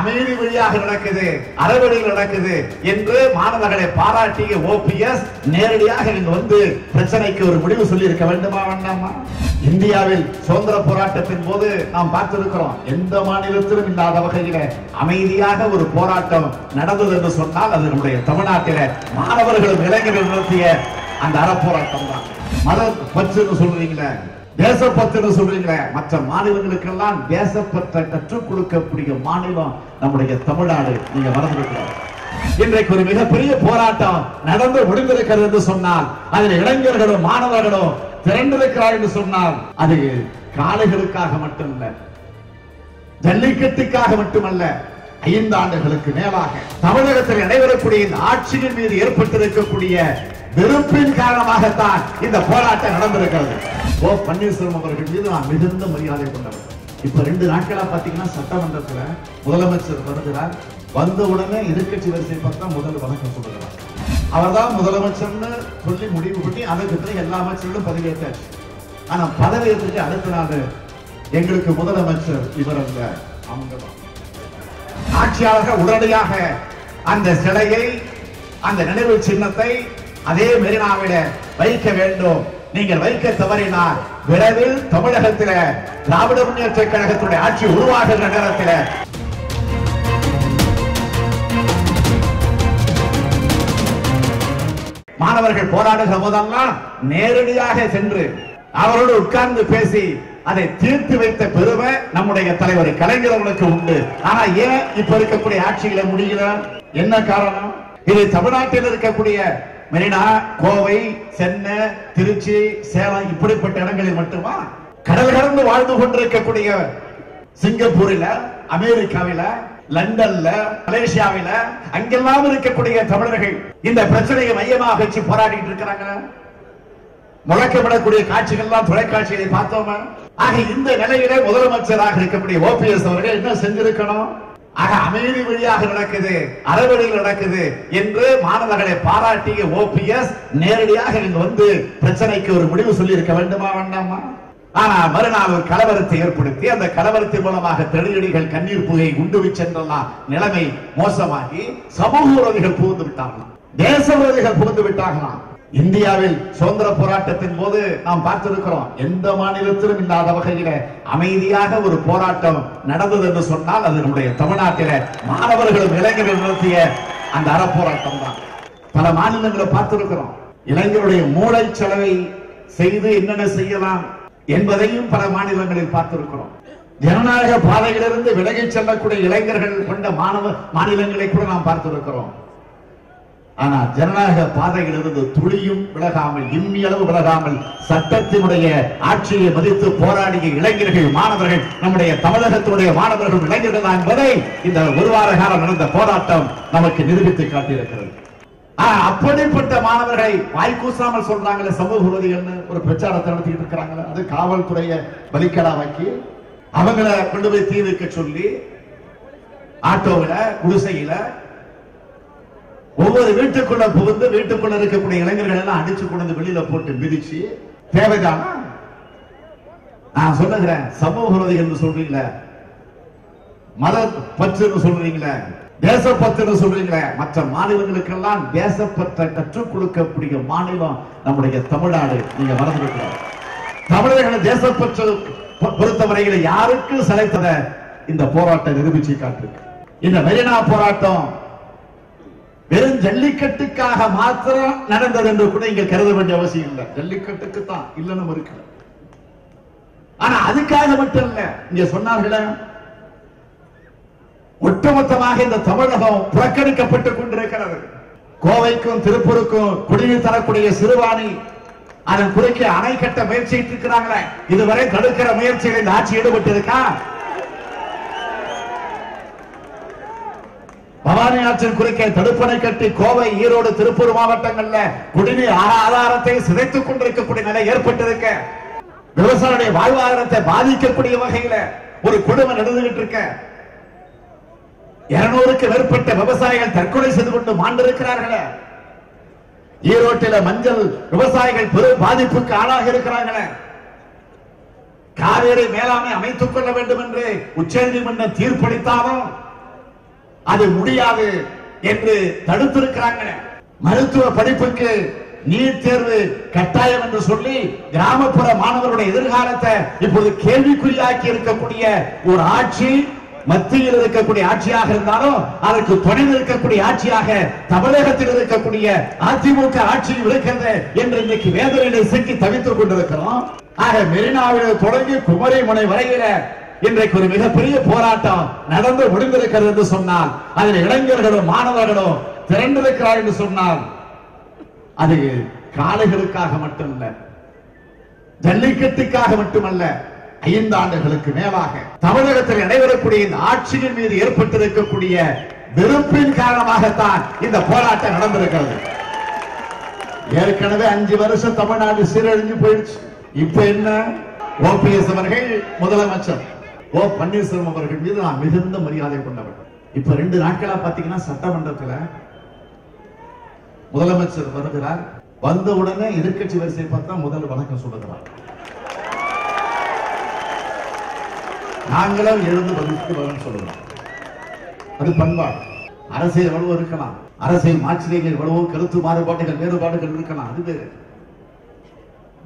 அமைதி வழியாக நடக்குது, அறவழியில் நடக்குது என்று மாணவர்களை பாராட்டிய ஓபிஎஸ் நேரடியாக இங்கு வந்து பிரச்சனைக்கு ஒரு முடிவு சொல்லி இருக்க வேண்டுமா வேண்டாமா? இந்தியாவில் சுதந்திர போராட்டத்தின் போது நாம் பார்த்திருக்கிறோம், எந்த மாநிலத்திலும் இல்லாத வகையில அமைதியாக ஒரு போராட்டம் நடந்தது என்று சொன்னால் அது நம்முடைய தமிழ்நாட்டில மாணவர்களும் இளைஞர்கள் நடத்திய அந்த அறப்போராட்டம் தான். மத பற்றுன்னு சொல்றீங்களே, தேசப்பற்று சொல்றீங்களே, மற்ற மாநிலங்களுக்கெல்லாம் தேசப்பற்றை கற்றுக் கொடுக்கக்கூடிய மாநிலம் நம்முடைய தமிழ்நாடு. நீங்க மறந்துவிட்டீங்க. இன்றைக்கு ஒரு மிகப்பெரிய போராட்டம் நடந்து முடிந்திருக்கிறது என்று சொன்னால், அதில் இளைஞர்களும் மாணவர்களும் திரண்டிருக்கிறார் என்று சொன்னால், அது காளைகளுக்காக மட்டுமல்ல, ஜல்லிக்கட்டுக்காக மட்டுமல்ல, 5 ஆண்டுகளுக்கு மேலாக தமிழகத்தில் நடைபெறக்கூடிய இந்த ஆட்சியின் மீது ஏற்பட்டிருக்கக்கூடிய வெறுப்பின் காரணமாகத்தான் இந்த போராட்டம் நடந்திருக்கிறது. ஓ பன்னீர்செல்வம் அவர்கள் மீது நான் மிகுந்த மரியாதை கொண்டவர். இப்ப 2 நாட்களா பாத்தீங்கன்னா சட்டமன்றத்துல முதலமைச்சர் வருகிறார். வந்த உடனே எதிர்கட்சி வரிசை பார்த்தா முதல் வணக்கம் சொல்லுகிறார். அவர் தான் முதலமைச்சர்னு சொல்லி முடிவு பண்ணி அதுக்கு பிறகு எல்லா அமைச்சர்களும் பதவியேற்றாச்சு. ஆனா பதவியேற்றுக்கு அடுத்த நாள் எங்களுக்கு முதலமைச்சர் இவர் அல்ல, அவங்க தான். ஆட்சியாளர்கள் உடனடியாக அந்த சிலையை, அந்த நினைவு சின்னத்தை அதே மெரினாவில வைக்க வேண்டும். நீங்கள் வைக்க தவறினால் விரைவில் தமிழகத்தில் திராவிட முன்னேற்ற கழகத்துடைய ஆட்சி உருவாகிற நேரத்தில் மாணவர்கள் போராடுகிற போதெல்லாம் நேரடியாக சென்று அவரோடு உட்கார்ந்து பேசி அதை தீர்த்து வைத்த பெருமை நம்முடைய தலைவர் கலைஞர் அவர்களுக்கு உண்டு. ஆனா ஏன் இப்ப இருக்கக்கூடிய ஆட்சியில முடியல? என்ன காரணம்? இது தமிழ்நாட்டில் இருக்கக்கூடிய மெரினா, கோவை, சென்னை, திருச்சி, சேலம் இப்படிப்பட்ட இடங்களில் மட்டுமா? கடல் கடந்து வாழ்ந்து கொண்டிருக்கக்கூடிய சிங்கப்பூரில, அமெரிக்காவில, லண்டன்ல, மலேசியாவில அங்கெல்லாம் இருக்கக்கூடிய தமிழர்கள் இந்த பிரச்சனையை மையமாக வச்சு போராடிட்டு இருக்கிறாங்க. முழக்கமிடக்கூடிய காட்சிகள் எல்லாம் தொலைக்காட்சிகளை பார்த்தோமா? ஆக இந்த நிலையிலே முதலமைச்சராக இருக்கக்கூடிய ஓபிஎஸ் அவர்கள் என்ன செஞ்சிருக்கணும்? ஆக அமைதி வழியாக நடக்குது, அறவழியில் நடக்குது என்று மாணவர்களை பாராட்டிய ஓபிஎஸ் நேரடியாக இங்கு வந்து பிரச்சனைக்கு ஒரு முடிவு சொல்லி இருக்க வேண்டுமா வேண்டாமா? ஆனா மறுநாள் ஒரு கலவரத்தை ஏற்படுத்தி அந்த கலவரத்தின் மூலமாக தெளியடிகள், கண்ணீர் புகை, குண்டு சென்றெல்லாம் நிலைமை மோசமாகி சமூக விரோதிகள் புகுந்து விட்டார்களாம், தேச விரோதிகள் புகுந்து விட்டார்களாம். இந்தியாவில் சுதந்திர போராட்டத்தின் போது நாம் பார்த்திருக்கிறோம், எந்த மாநிலத்திலும் இல்லாத வகையில அமைதியாக ஒரு போராட்டம் நடந்தது என்று சொன்னால் அது நம்முடைய தமிழ்நாட்டில மாணவர்களும் இளைஞர்கள் நடத்திய அந்த அறப்போராட்டம் தான். பல மாநிலங்களை பார்த்திருக்கிறோம். இளைஞருடைய மூளை செலவை செய்து என்னென்ன செய்யலாம் என்பதையும் பல மாநிலங்களில் பார்த்திருக்கிறோம். ஜனநாயக பாதையிலிருந்து விலகிச் செல்லக்கூடிய இளைஞர்கள் கொண்ட மாநிலங்களை கூட நாம் பார்த்திருக்கிறோம். ஆனா ஜனநாயக பாதையிலிருந்து துளியும் விலகாமல், இம்மி அளவு விலகாமல் சட்டத்தினுடைய ஆட்சியை மதித்து போராடிய இளைஞர்கள், மாணவர்கள் நம்முடைய தமிழகத்தினுடைய மாணவர்கள் இளைஞர்கள் தான் என்பதை இந்த ஒரு வார காலம் நடந்த போராட்டம் நமக்கு நிரூபித்து காட்டியிருக்கிறது. அப்படிப்பட்ட மாணவர்களை வாய்க்கூசாமல் சொல்றாங்களே சமூக விரோதிகள்னு ஒரு பிரச்சாரத்தை நடத்திட்டு இருக்கிறாங்களே, அது காவல்துறையை பலிக்கடாவாக்கி அவங்களை கொண்டு போய் தீ வைக்க சொல்லி ஆட்டோவில, குடிசையில ஒவ்வொரு வீட்டுக்குள்ள புகுந்து வீட்டுக்குள்ள இருக்கக்கூடிய இளைஞர்கள் எல்லாம் அடிச்சு கொண்டு வெளியில போட்டு மிதிச்சு தேவைதானா? நான் சொல்லுகிறேன், சமூக விரோதிகள் சொல்றீங்களே, மத பற்று சொல்றீங்களே, தேசப்பற்று சொல்றீங்களே, மற்ற மாநிலங்களுக்கெல்லாம் தேசப்பற்றை கற்றுக் கொடுக்கக்கூடிய மாநிலம் நம்முடைய தமிழ்நாடு. நீங்க மறந்துவிட்டீங்க. தமிழர்களை தேசப்பற்று பொறுத்தவரையில் யாருக்கு சளைத்தத இந்த போராட்டம் நிரூபிச்சு காட்டிருக்கு. இந்த மெரினா போராட்டம் வெறும் ஜல்லிக்கட்டுக்காக மாத்திரம் நடந்தது என்று கூட இங்க கருத வேண்டிய அவசியம் இல்லை. ஜல்லிக்கட்டுக்கு தான் இல்லன்னு மறுக்கல. ஆனா அதுக்காக மட்டும் இல்ல. இங்க சொன்னார்களே, ஒட்டுமொத்தமாக இந்த தமிழகம் புறக்கணிக்கப்பட்டுக் கொண்டிருக்கிறது. கோவைக்கும் திருப்பூருக்கும் குடிநீர் தரக்கூடிய சிறுவாணி அதன் குறுக்கே அணை கட்ட முயற்சிட்டு இருக்கிறாங்களே, இதுவரை தடுக்கிற முயற்சியில் இந்த ஆட்சி ஈடுபட்டு இருக்கா? பவானி ஆற்றின் குறுக்கே தடுப்பணை கட்டி கோவை, ஈரோடு, திருப்பூர் மாவட்டங்கள்ல குடிநீர் ஆதாரத்தை சிதைத்துக் கொண்டிருக்கக்கூடிய நிலை ஏற்பட்டிருக்க, விவசாயிகளுடைய வாழ்வாதாரத்தை பாதிக்கக்கூடிய வகையில ஒரு கொடுமை நடந்துகிட்டு இருக்க, 200க்கு மேற்பட்ட விவசாயிகள் தற்கொலை செய்து கொண்டு மாண்டிருக்கிறார்களே, ஈரோட்டில மஞ்சள் விவசாயிகள் பெரும் பாதிப்புக்கு ஆளாக இருக்கிறார்களே, காவேரி மேலாண்மை அமைத்துக் கொள்ள வேண்டும் என்று உச்சநீதிமன்றம் தீர்ப்பளித்தாலும் அது முடியாது என்று தடுத்திருக்கிறாங்க. மருத்துவ படிப்புக்கு நீட் தேர்வு கட்டாயம் என்று சொல்லி கிராமப்புற மாணவர்களுடைய எதிர்காலத்தை இப்போது கேள்விக்குறியாக்கி இருக்கக்கூடிய ஒரு ஆட்சி மத்தியில் இருக்கக்கூடிய ஆட்சியாக இருந்தாலும் அதற்கு துணை இருக்கக்கூடிய ஆட்சியாக தமிழகத்தில் இருக்கக்கூடிய அதிமுக ஆட்சியும் இருக்கிறது என்று இன்னைக்கு வேதனையிலே சிக்கி தவித்துக் கொண்டிருக்கிறோம். ஆக மெரினாவில் தொடங்கி குமரிமுனை வரையில இன்றைக்கு ஒரு மிகப்பெரிய போராட்டம் நடந்து முடிந்திருக்கிறது என்று சொன்னால், அதில் இளைஞர்களும் மாணவர்களும் திரண்டிருக்கிறார் என்று சொன்னால், அது காளைகளுக்காக மட்டுமல்ல, ஜல்லிக்கட்டுக்காக மட்டுமல்ல, 5 ஆண்டுகளுக்கு மேலாக தமிழகத்தில் நடைபெறக்கூடிய இந்த ஆட்சியின் மீது ஏற்பட்டிருக்கக்கூடிய வெறுப்பின் காரணமாகத்தான் இந்த போராட்டம் நடந்திருக்கிறது. ஏற்கனவே 5 வருஷம் தமிழ்நாடு சீரழிஞ்சு போயிடுச்சு. இப்ப என்ன, ஓபிஎஸ் அவர்கள் முதலமைச்சர், ஓ பன்னீர்செல்வம் அவர்கள் மீது நான் மிகுந்த மரியாதை கொண்டவர். இப்ப 2 நாட்களா பாத்தீங்கன்னா சட்டமன்றத்தில் முதலமைச்சர் வருகிறார். வந்த உடனே எதிர்கட்சி வரிசை பார்த்தா முதல் வணக்கம் சொல்லுகிறார். நாங்களும் எழுந்து பதில் சொல்லுவோம். அது பண்பாடு. அரசியல் எவ்வளவு இருக்கலாம், அரசியல் மாற்றங்கள் எவ்வளவோ, கருத்து மாறுபாடுகள் வேறுபாடுகள் இருக்கலாம், அது வேறு,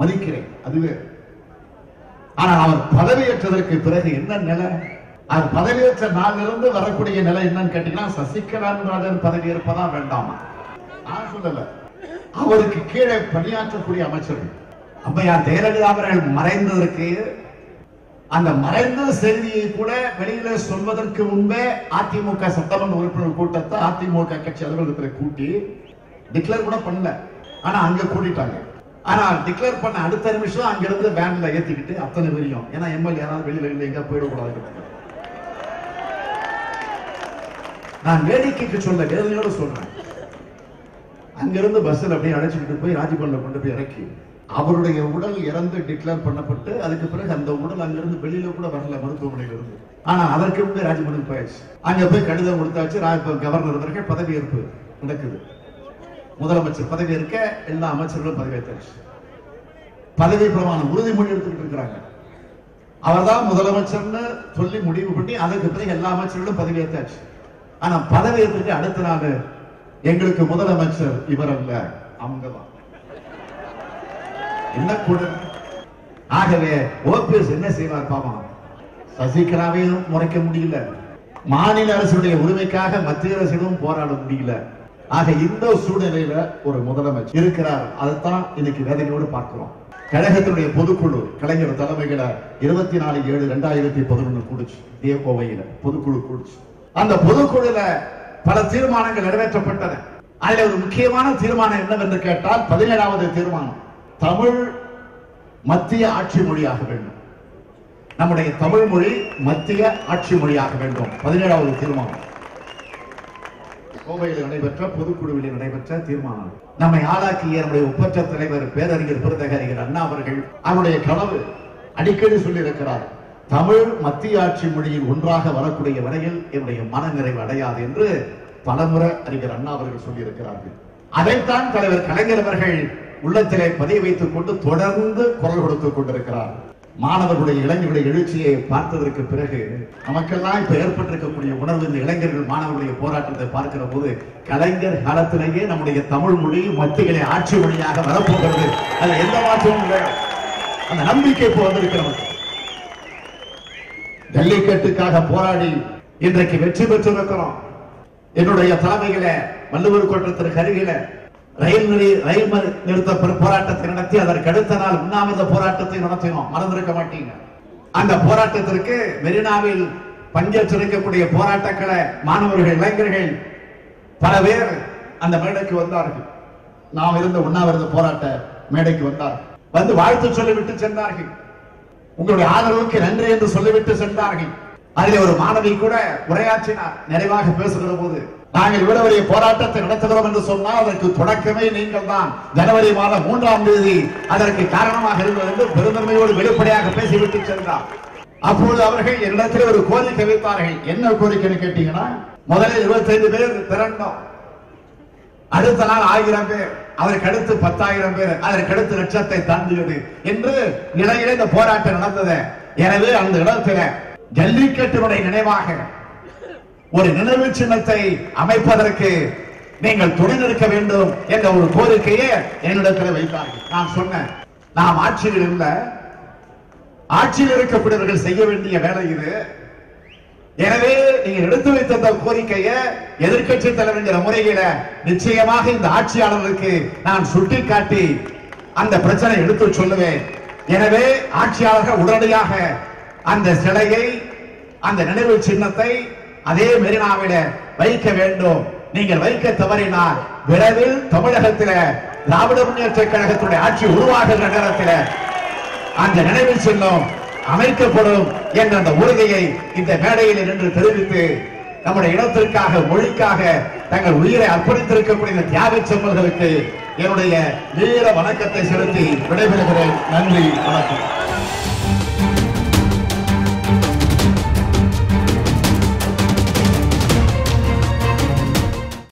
மதிக்கிறேன், அது வேறு. ஆனால் அவர் பதவியேற்றதற்கு பிறகு என்ன நிலை, அவர் பதவியேற்ற நாளிலிருந்து வரக்கூடிய நிலை என்னன்னு கேட்டீங்கன்னா, சசிகலா பதவி ஏற்பதா வேண்டாமா நான் சொல்லல, அவருக்கு கீழே பணியாற்றக்கூடிய அமைச்சர்கள். அம்மையார் ஜெயலலிதா அவர்கள் மறைந்ததற்கு அந்த மறைந்த செய்தியை கூட வெளியில சொல்வதற்கு முன்பே அதிமுக சட்டமன்ற உறுப்பினர் கூட்டத்தை அதிமுக கட்சி அலுவலகத்தில் கூட்டி டிக்ளேர் கூட பண்ணல. ஆனா அங்க கூட்டிட்டாங்க. ஆனா டிக்ளேர் பண்ண அடுத்த நிமிஷம் அங்கிருந்து வேன்ல ஏத்திக்கிட்டு அத்தனை பேரையும், ஏன்னா எம்எல்ஏ யாராவது வெளியில எங்க போயிடக்கூடாது. நான் வேடிக்கைக்கு சொல்ல, வேதனையோட சொல்றேன். அங்கிருந்து பஸ்ஸில் அப்படியே அழைச்சிக்கிட்டு போய் ராஜ்பவன்ல கொண்டு போய் இறக்கி அவருடைய உடல் இறந்து டிக்ளேர் பண்ணப்பட்டு அதுக்கு பிறகு அந்த உடல் அங்கிருந்து வெளியில கூட வரல மருத்துவமனையில் இருந்து. ஆனா அதற்கு முன்பே ராஜ்பவனுக்கு போயாச்சு. அங்க போய் கடிதம் கொடுத்தாச்சு. கவர்னர் அவர்கள் பதவியேற்பு நடக்குது. முதலமைச்சர் பதவியேற்க எல்லா அமைச்சர்களும் பதவியேற்றாச்சு. பதவி பிரமாணம் உறுதிமொழி எடுத்துக்கிட்டு இருக்கிறாங்க. அவர்தான் முதலமைச்சர்னு சொல்லி முடிவு பண்ணி அதற்கு பிறகு எல்லா அமைச்சர்களும் பதவியேற்றாச்சு. ஆனா பதவியேற்றுக்கு அடுத்த நாள் எங்களுக்கு முதலமைச்சர் இவர் அல்ல, அவங்கதான். என்ன கூட. ஆகவே ஓபிஎஸ் என்ன செய்வார் பாவம், சசிகலாவையும் முறைக்க முடியல, மாநில அரசுடைய உரிமைக்காக மத்திய அரசிடம் போராட முடியல. ஆக இந்த சூழ்நிலையில ஒரு முதலமைச்சர் இருக்கிறார். அதைத்தான் இன்னைக்கு வேதனையோடு பார்க்கிறோம். கழகத்தினுடைய பொதுக்குழு கலைஞர் தலைமையில 24/7/2011 கூடுச்சு. கோவையில பொதுக்குழு கூடுச்சு. அந்த பொதுக்குழுல பல தீர்மானங்கள் நிறைவேற்றப்பட்டன. அதில் ஒரு முக்கியமான தீர்மானம் என்னவென்று கேட்டால் 17வது தீர்மானம், தமிழ் மத்திய ஆட்சி மொழியாக வேண்டும். நம்முடைய தமிழ் மொழி மத்திய ஆட்சி மொழியாக வேண்டும். 17வது தீர்மானம் கோவையில் நடைபெற்ற பொதுக்குழுவில் நடைபெற்ற தீர்மானம். நம்மை ஆளாக்கிய நம்முடைய ஒப்பற்ற தலைவர் பேரறிஞர் பெருந்தகறிஞர் அண்ணா அவர்கள் அவருடைய கனவு அடிக்கடி சொல்லி இருக்கிறார், தமிழ் மத்திய ஆட்சி மொழியில் ஒன்றாக வரக்கூடிய வரையில் என்னுடைய மன நிறைவு அடையாது என்று பலமுறை அறிஞர் அண்ணா அவர்கள் சொல்லி இருக்கிறார்கள். அதைத்தான் தலைவர் கலைஞர் அவர்கள் உள்ளத்திலே பதிய வைத்துக் கொண்டு தொடர்ந்து குரல் கொடுத்துக் கொண்டிருக்கிறார். மாணவர்களுடைய இளைஞர்களுடைய எழுச்சியை பார்த்ததற்கு பிறகு நமக்கெல்லாம் இப்ப ஏற்பட்டிருக்கக்கூடிய உணர்வு, இந்த இளைஞர்கள் மாணவர்களுடைய போராட்டத்தை பார்க்கிற போது கலைஞர் காலத்திலேயே நம்முடைய தமிழ் மொழி மத்தியிலே ஆட்சி மொழியாக வரப்போகிறது, அதுல எந்த மாற்றமும் இல்லை. அந்த நம்பிக்கை இப்போ வந்திருக்கிறது. ஜல்லிக்கட்டுக்காக போராடி இன்றைக்கு வெற்றி பெற்றிருக்கிறோம். என்னுடைய தலைமையில வள்ளுவர் கோட்டத்திற்கு அருகில ரயில் நிறுத்த போராட்டத்தை நடத்தி அதற்கு அடுத்த நாள் உண்ணாவிரத போராட்டத்தை நடத்தினோம். மறந்திருக்க மாட்டீங்க. அந்த போராட்டத்திற்கு மெரினாவில் பங்கேற்றிருக்கக்கூடிய போராட்டங்களை மாணவர்கள் இளைஞர்கள் பல பேர் அந்த மேடைக்கு வந்தார்கள். நாம் இருந்த உண்ணாவிரத போராட்ட மேடைக்கு வந்தார்கள். வந்து வாழ்த்து சொல்லிவிட்டு சென்றார்கள். உங்களுடைய ஆதரவுக்கு நன்றி என்று சொல்லிவிட்டு சென்றார்கள். அதில் ஒரு மாணவி கூட உரையாற்றினார். நிறைவாக பேசுகிற போது, நாங்கள் இவ்வளவு போராட்டத்தை நடத்துகிறோம் என்று சொன்னால் அதற்கு தொடக்கமே நீங்கள் தான். ஜனவரி மாதம் 3ஆம் தேதி அதற்கு காரணமாக இருந்தது என்று பெருந்தன்மையோடு வெளிப்படையாக பேசிவிட்டு சென்றார். அப்பொழுது அவர்கள் என்னிடத்தில் ஒரு கோரிக்கை வைத்தார்கள். என்ன கோரிக்கைன்னு கேட்டீங்கன்னா, முதலில் 25 பேர் திரண்டோம், அடுத்த நாள் 1000 பேர், அதற்கு அடுத்து 10,000 பேர், அதற்கு அடுத்து லட்சத்தை தாண்டியது என்று நிலையில இந்த போராட்டம் நடந்தது. எனவே அந்த இடத்துல ஜல்லிக்கட்டுடைய நினைவாக ஒரு நினைவு சின்னத்தை அமைப்பதற்கு நீங்கள் துணை நிற்க வேண்டும் என்ற ஒரு கோரிக்கையை என்னிடத்தில் வைத்தார்கள். நான் சொன்னேன், நாம் ஆட்சியில் இல்ல, ஆட்சியில் இருக்கக்கூடியவர்கள் செய்ய வேண்டிய வேலை இது. எனவே நீங்கள் எடுத்து வைத்த கோரிக்கையை எதிர்க்கட்சி தலைவர் என்கிற முறையில நிச்சயமாக இந்த ஆட்சியாளர்களுக்கு நான் சுட்டிக்காட்டி அந்த பிரச்சனை எடுத்து சொல்லுவேன். எனவே ஆட்சியாளர்கள் உடனடியாக அந்த சிலையை, அந்த நினைவு சின்னத்தை அதே மெரினாவில வைக்க வேண்டும். நீங்கள் வைக்க தவறினால் விரைவில் தமிழகத்தில் திராவிட முன்னேற்ற கழகத்துடைய ஆட்சி உருவாகிற நேரத்தில் அந்த நினைவு சின்னம் அமைக்கப்படும் என்ற அந்த உறுதியை இந்த மேடையில் நின்று தெரிவித்து நம்முடைய இனத்திற்காக, மொழிக்காக தங்கள் உயிரை அர்ப்பணித்திருக்கக்கூடிய தியாக செம்மல்களுக்கு என்னுடைய வீர வணக்கத்தை செலுத்தி விடைபெறுகிறேன். நன்றி, வணக்கம்.